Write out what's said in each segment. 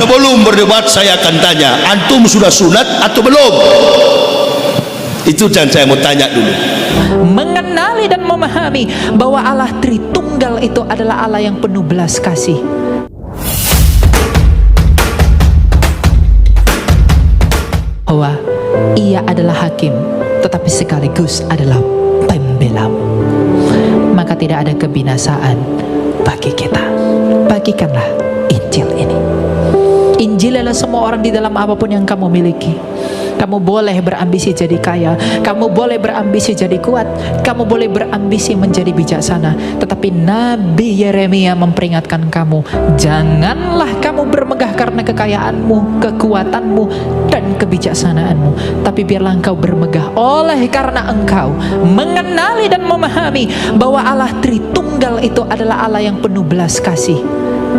sebelum berdebat saya akan tanya, antum sudah sunat atau belum? Itu yang saya mau tanya dulu. Mengenali dan memahami bahwa Allah Tritunggal itu adalah Allah yang penuh belas kasih. Bahwa Ia adalah hakim, tetapi sekaligus adalah pembela. Maka tidak ada kebinasaan bagi kita. Bagikanlah Injil ini. Injil adalah semua orang di dalam apapun yang kamu miliki. Kamu boleh berambisi jadi kaya, kamu boleh berambisi jadi kuat, kamu boleh berambisi menjadi bijaksana. Tetapi Nabi Yeremia memperingatkan kamu, janganlah kamu bermegah karena kekayaanmu, kekuatanmu, dan kebijaksanaanmu. Tapi biarlah engkau bermegah oleh karena engkau mengenali dan memahami bahwa Allah Tritunggal itu adalah Allah yang penuh belas kasih,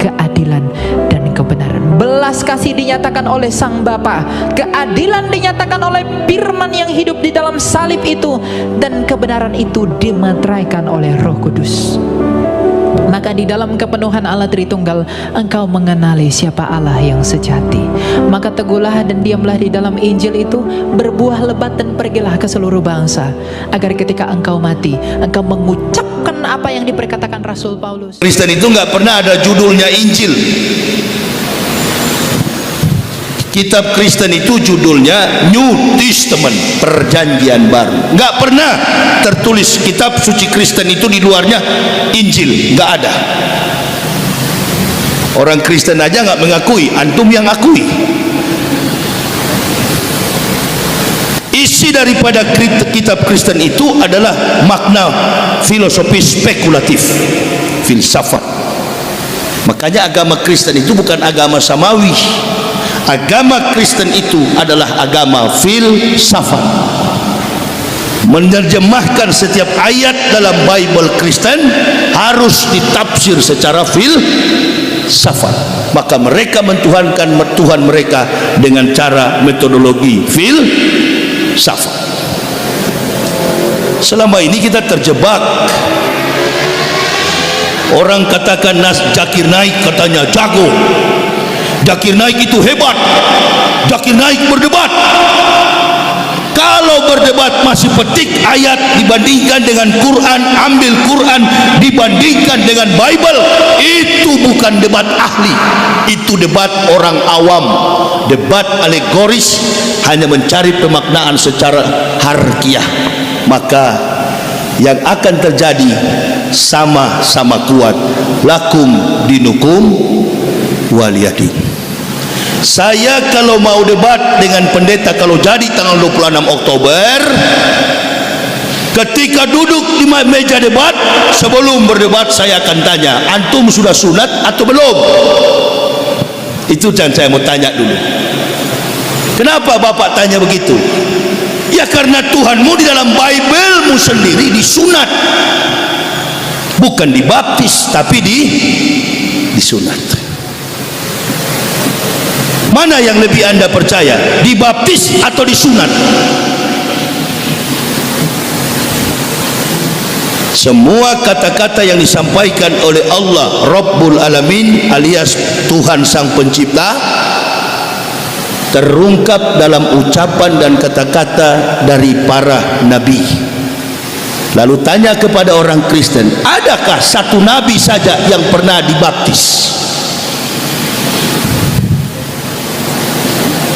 keadilan, dan kebenaran. Belas kasih dinyatakan oleh Sang Bapa, keadilan dinyatakan oleh firman yang hidup di dalam salib itu, dan kebenaran itu dimeteraikan oleh Roh Kudus. Maka di dalam kepenuhan Allah Tritunggal, engkau mengenali siapa Allah yang sejati. Maka teguhlah dan diamlah di dalam Injil itu, berbuah lebat dan pergilah ke seluruh bangsa, agar ketika engkau mati, engkau mengucapkan apa yang diperkatakan Rasul Paulus. Kristen itu nggak pernah ada judulnya Injil. Kitab Kristen itu judulnya New Testament, perjanjian baru. Nggak pernah tertulis kitab suci Kristen itu di luarnya Injil, nggak ada. Orang Kristen aja nggak mengakui, antum yang akui. Isi daripada kitab Kristen itu adalah makna filosofis spekulatif, filsafat. Makanya agama Kristen itu bukan agama samawi. Agama Kristen itu adalah agama filsafat. Menerjemahkan setiap ayat dalam Bible Kristen harus ditafsir secara filsafat. Maka mereka mentuhankan Tuhan mereka dengan cara metodologi filsafat. Selama ini kita terjebak. Orang katakan Zakir Naik katanya jago, Zakir Naik itu hebat, Zakir Naik berdebat. Kalau berdebat masih petik ayat dibandingkan dengan Quran, ambil Quran dibandingkan dengan Bible, itu bukan debat ahli, itu debat orang awam, debat alegoris, hanya mencari pemaknaan secara harfiah. Maka yang akan terjadi sama-sama kuat, lakum dinukum waliyadin. Saya kalau mau debat dengan pendeta, kalau jadi tanggal 26 Oktober, ketika duduk di meja debat, sebelum berdebat saya akan tanya, antum sudah sunat atau belum? Itu yang saya mau tanya dulu. Kenapa Bapak tanya begitu? Ya karena Tuhanmu di dalam Bible-mu sendiri disunat, bukan dibaptis, tapi disunat. Mana yang lebih Anda percaya, dibaptis atau disunat? Semua kata-kata yang disampaikan oleh Allah Rabbul Alamin alias Tuhan Sang Pencipta terungkap dalam ucapan dan kata-kata dari para nabi. Lalu tanya kepada orang Kristen, adakah satu nabi saja yang pernah dibaptis?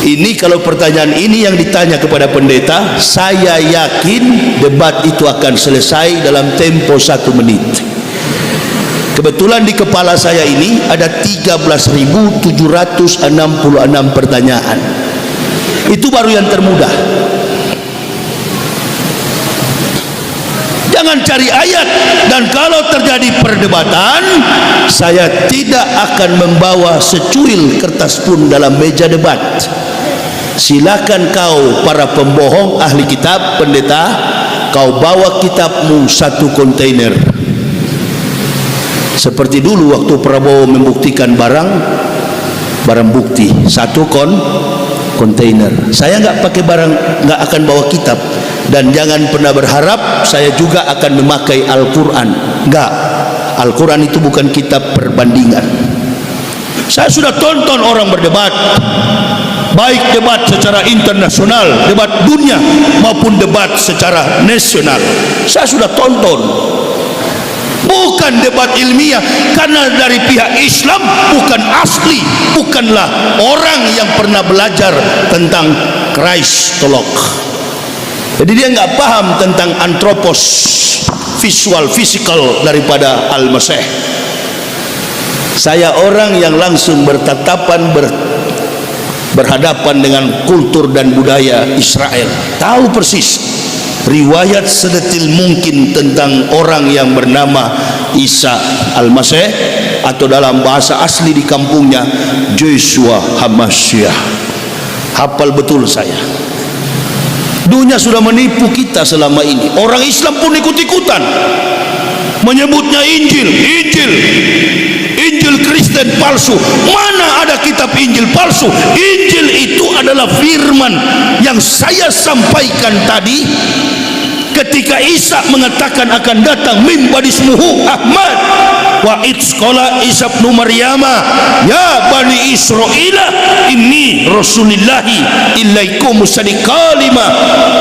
Ini kalau pertanyaan ini yang ditanya kepada pendeta, saya yakin debat itu akan selesai dalam tempo 1 menit. Kebetulan di kepala saya ini ada 13.766 pertanyaan. Itu baru yang termudah. Jangan cari ayat. Dan kalau terjadi perdebatan, saya tidak akan membawa secuil kertas pun dalam meja debat. Silakan kau para pembohong ahli kitab, pendeta, kau bawa kitabmu 1 kontainer. Seperti dulu waktu Prabowo membuktikan barang bukti 1 kontainer. Saya nggak pakai barang, nggak akan bawa kitab. Dan jangan pernah berharap saya juga akan memakai Al-Quran. Enggak, Al-Quran itu bukan kitab perbandingan. Saya sudah tonton orang berdebat, baik debat secara internasional, debat dunia, maupun debat secara nasional. Saya sudah tonton. Bukan debat ilmiah, karena dari pihak Islam bukan asli, bukanlah orang yang pernah belajar tentang Kristolog. Jadi dia nggak paham tentang antropos, visual, physical daripada Al-Masih. Saya orang yang langsung bertatapan, berhadapan dengan kultur dan budaya Israel, tahu persis riwayat sedetil mungkin tentang orang yang bernama Isa Al-Masih, atau dalam bahasa asli di kampungnya Joshua Hamashiach. Hafal betul saya. Dunia sudah menipu kita selama ini. Orang Islam pun ikut-ikutan menyebutnya Injil Kristen palsu. Mana ada kitab Injil palsu? Injil itu adalah firman yang saya sampaikan tadi ketika Isa mengatakan akan datang min badismuhu Ahmad wa itsqala Isa ibn Maryam ya bani Israila inni rasulillahi ilaikum musaddiqan lima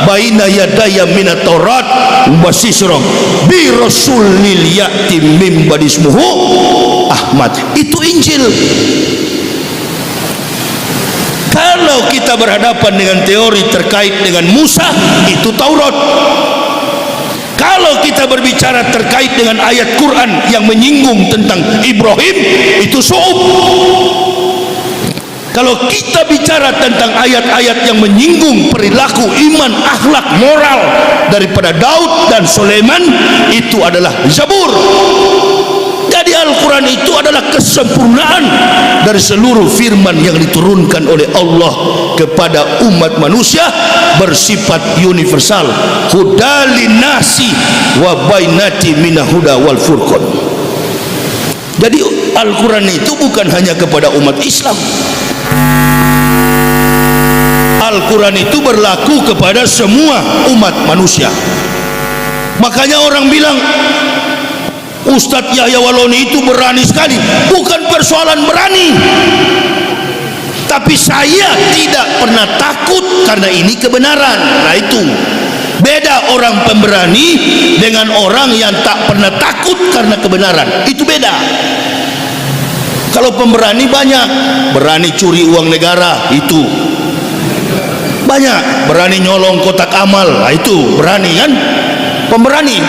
baina yadayya minat taurat mubasysyiran bi rasulil ya'ti min badismuhu Ahmad. Itu Injil. Kalau kita berhadapan dengan teori terkait dengan Musa, itu Taurat. Kalau kita berbicara terkait dengan ayat Quran yang menyinggung tentang Ibrahim, itu Su'ub. Kalau kita bicara tentang ayat-ayat yang menyinggung perilaku, iman, akhlak, moral daripada Daud dan Sulaiman, itu adalah Zabur. Jadi Al-Quran itu adalah kesempurnaan dari seluruh firman yang diturunkan oleh Allah kepada umat manusia, bersifat universal. Hudalin nasi wa bainati minal huda wal furqan. Jadi Al-Quran itu bukan hanya kepada umat Islam. Al-Quran itu berlaku kepada semua umat manusia. Makanya orang bilang Ustadz Yahya Waloni itu berani sekali. Bukan persoalan berani, tapi saya tidak pernah takut karena ini kebenaran. Nah, itu beda orang pemberani dengan orang yang tak pernah takut karena kebenaran. Itu beda. Kalau pemberani banyak, berani curi uang negara, itu banyak, berani nyolong kotak amal, nah, itu berani kan, pemberani.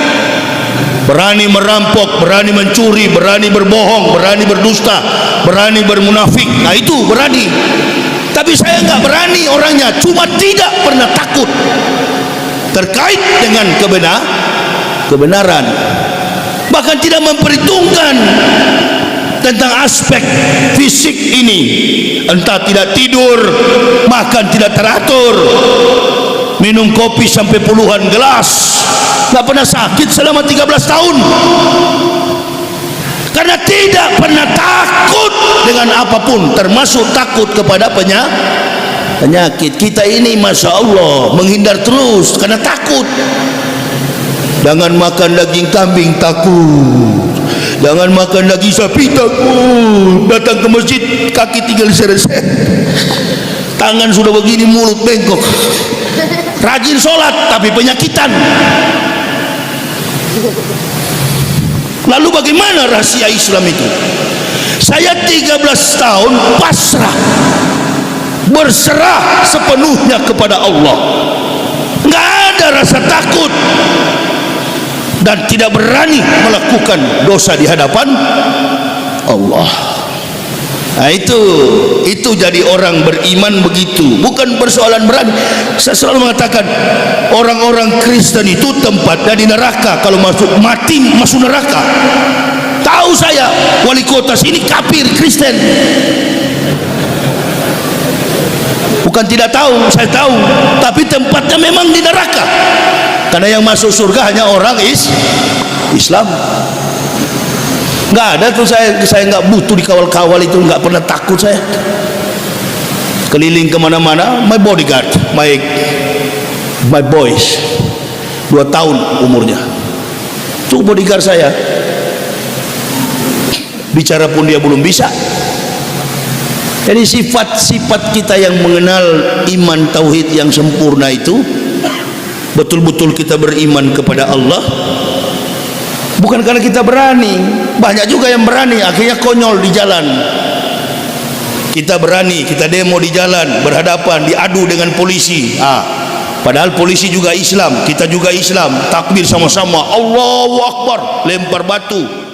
Berani merampok, berani mencuri, berani berbohong, berani berdusta, berani bermunafik, nah itu berani. Tapi saya nggak berani orangnya, cuma tidak pernah takut terkait dengan kebenaran, bahkan tidak memperhitungkan tentang aspek fisik ini. Entah tidak tidur, makan tidak teratur, minum kopi sampai puluhan gelas, nggak pernah sakit selama 13 tahun karena tidak pernah takut dengan apapun, termasuk takut kepada penyakit. Kita ini Masya Allah menghindar terus karena takut. Jangan makan daging kambing, takut. Jangan makan daging sapi, takut. Datang ke masjid kaki tinggal seret-seret, tangan sudah begini, mulut bengkok. Rajin sholat tapi penyakitan. Lalu bagaimana rahasia Islam itu? Saya 13 tahun pasrah, berserah sepenuhnya kepada Allah. Nggak ada rasa takut dan tidak berani melakukan dosa di hadapan Allah. Nah, itu jadi orang beriman begitu, bukan persoalan berani. Saya selalu mengatakan orang-orang Kristen itu tempatnya di neraka. Kalau mati masuk neraka. Tahu saya, wali kota sini kafir Kristen. Bukan tidak tahu, saya tahu, tapi tempatnya memang di neraka. Karena yang masuk surga hanya orang Islam. Nggak ada tuh, saya nggak butuh dikawal-kawal, itu nggak pernah takut saya. Keliling kemana-mana, my bodyguard, my boys, 2 tahun umurnya, itu bodyguard saya. Bicara pun dia belum bisa. Jadi sifat-sifat kita yang mengenal iman tauhid yang sempurna itu, betul-betul kita beriman kepada Allah, bukan karena kita berani. Banyak juga yang berani akhirnya konyol di jalan. Kita berani, kita demo di jalan, berhadapan, diadu dengan polisi. Padahal polisi juga Islam, kita juga Islam, takbir sama-sama, Allahu Akbar, lempar batu,